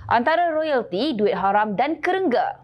Antara royalti, duit haram dan kerengga.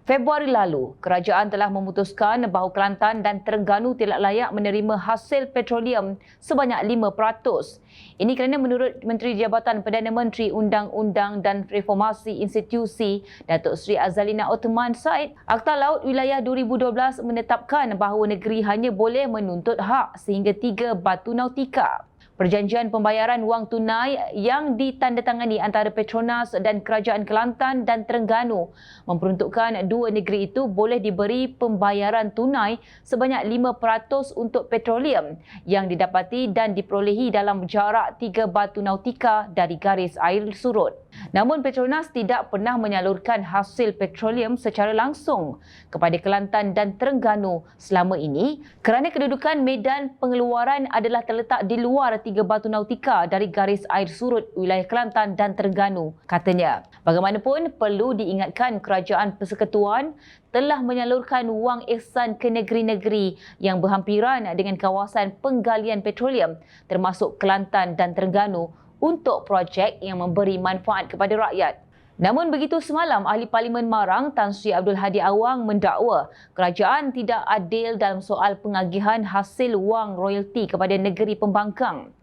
Februari lalu, kerajaan telah memutuskan bahawa Kelantan dan Terengganu tidak layak menerima hasil petroleum sebanyak 5%. Ini kerana menurut Menteri Jabatan Perdana Menteri Undang-Undang dan Reformasi Institusi, Datuk Seri Azalina Othman Said, Akta Laut Wilayah 2012 menetapkan bahawa negeri hanya boleh menuntut hak sehingga 3 batu nautika. Perjanjian pembayaran wang tunai yang ditandatangani antara Petronas dan Kerajaan Kelantan dan Terengganu memperuntukkan dua negeri itu boleh diberi pembayaran tunai sebanyak 5% untuk petroleum yang didapati dan diperolehi dalam jarak 3 batu nautika dari garis air surut. Namun Petronas tidak pernah menyalurkan hasil petroleum secara langsung kepada Kelantan dan Terengganu selama ini kerana kedudukan medan pengeluaran adalah terletak di luar 3 batu nautika dari garis air surut wilayah Kelantan dan Terengganu, katanya. Bagaimanapun, perlu diingatkan Kerajaan Persekutuan telah menyalurkan wang ihsan ke negeri-negeri yang berhampiran dengan kawasan penggalian petroleum termasuk Kelantan dan Terengganu untuk projek yang memberi manfaat kepada rakyat. Namun begitu semalam, Ahli Parlimen Marang Tan Sri Abdul Hadi Awang mendakwa kerajaan tidak adil dalam soal pengagihan hasil wang royalti kepada negeri pembangkang.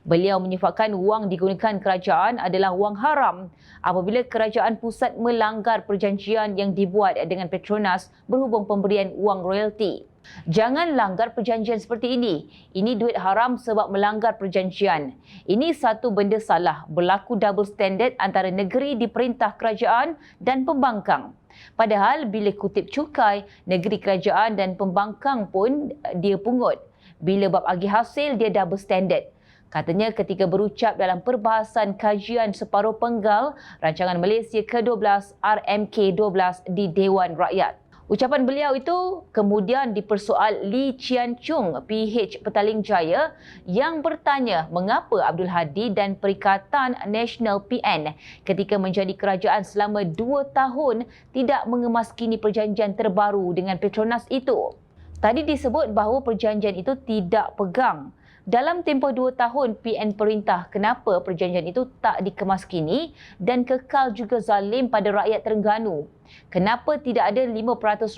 Beliau menyifatkan wang digunakan kerajaan adalah wang haram apabila kerajaan pusat melanggar perjanjian yang dibuat dengan Petronas berhubung pemberian wang royalti. Jangan langgar perjanjian seperti ini. Ini duit haram sebab melanggar perjanjian. Ini satu benda salah. Berlaku double standard antara negeri diperintah kerajaan dan pembangkang. Padahal bila kutip cukai, negeri kerajaan dan pembangkang pun dia pungut. Bila bab agih hasil, dia double standard. Katanya ketika berucap dalam perbahasan kajian separuh penggal Rancangan Malaysia ke-12 RMK-12 di Dewan Rakyat. Ucapan beliau itu kemudian dipersoal Lee Chian Chung, PH Petaling Jaya, yang bertanya mengapa Abdul Hadi dan Perikatan Nasional PN ketika menjadi kerajaan selama 2 tahun tidak mengemaskini perjanjian terbaru dengan Petronas itu. Tadi disebut bahawa perjanjian itu tidak pegang. Dalam tempoh 2 tahun PN perintah, kenapa perjanjian itu tak dikemaskini dan kekal juga zalim pada rakyat Terengganu? Kenapa tidak ada 5%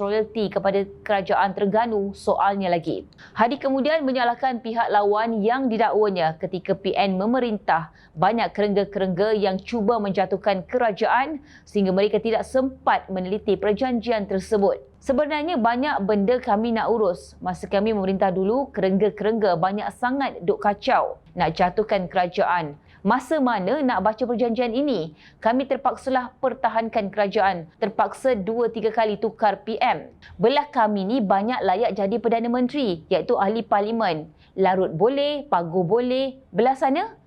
royalti kepada kerajaan Terengganu? Soalnya lagi. Hadi kemudian menyalahkan pihak lawan yang didakwanya ketika PN memerintah banyak kerengga-kerengga yang cuba menjatuhkan kerajaan sehingga mereka tidak sempat meneliti perjanjian tersebut. Sebenarnya banyak benda kami nak urus. Masa kami memerintah dulu, kerengga-kerengga banyak sangat duk kacau nak jatuhkan kerajaan. Masa mana nak baca perjanjian ini? Kami terpaksalah pertahankan kerajaan. Terpaksa 2-3 kali tukar PM. Belah kami ni banyak layak jadi Perdana Menteri, iaitu Ahli Parlimen. Larut boleh, Paguh boleh. Belah sana,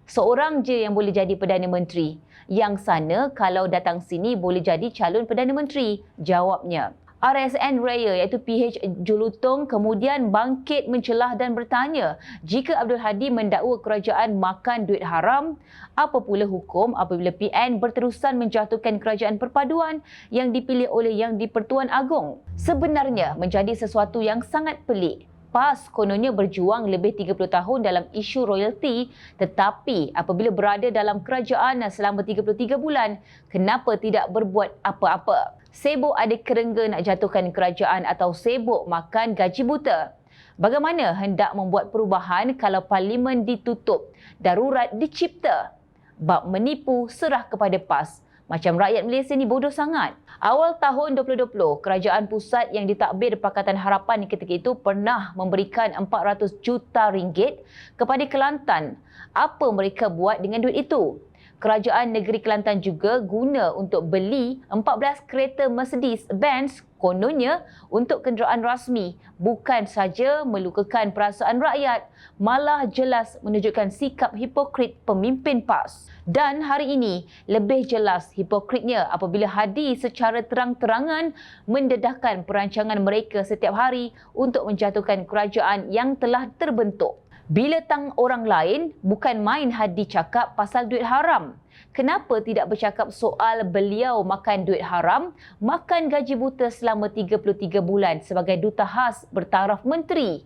seorang je yang boleh jadi Perdana Menteri. Yang sana kalau datang sini boleh jadi calon Perdana Menteri, jawabnya. RSN Raya iaitu PH Julutong kemudian bangkit mencelah dan bertanya jika Abdul Hadi mendakwa kerajaan makan duit haram, apa pula hukum apabila PN berterusan menjatuhkan kerajaan perpaduan yang dipilih oleh Yang di-Pertuan Agong? Sebenarnya menjadi sesuatu yang sangat pelik. PAS kononnya berjuang lebih 30 tahun dalam isu royalti, tetapi apabila berada dalam kerajaan selama 33 bulan, kenapa tidak berbuat apa-apa? Sibuk ada kerengga nak jatuhkan kerajaan atau sibuk makan gaji buta? Bagaimana hendak membuat perubahan kalau parlimen ditutup, darurat dicipta? Bab menipu serah kepada PAS. Macam rakyat Malaysia ni bodoh sangat. Awal tahun 2020, kerajaan pusat yang ditadbir Pakatan Harapan ketika itu pernah memberikan 400 juta ringgit kepada Kelantan. Apa mereka buat dengan duit itu? Kerajaan Negeri Kelantan juga guna untuk beli 14 kereta Mercedes-Benz kononnya untuk kenderaan rasmi, bukan saja melukakan perasaan rakyat, malah jelas menunjukkan sikap hipokrit pemimpin PAS. Dan hari ini lebih jelas hipokritnya apabila Hadi secara terang-terangan mendedahkan perancangan mereka setiap hari untuk menjatuhkan kerajaan yang telah terbentuk. Bila tang orang lain, bukan main Hadi cakap pasal duit haram. Kenapa tidak bercakap soal beliau makan duit haram, makan gaji buta selama 33 bulan sebagai duta khas bertaraf menteri?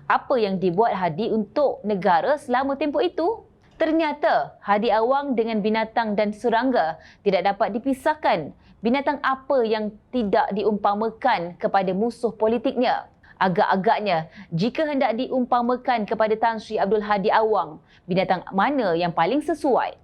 Apa yang dibuat Hadi untuk negara selama tempoh itu? Ternyata Hadi Awang dengan binatang dan serangga tidak dapat dipisahkan. Binatang apa yang tidak diumpamakan kepada musuh politiknya? Agak-agaknya, jika hendak diumpamakan kepada Tan Sri Abdul Hadi Awang, binatang mana yang paling sesuai?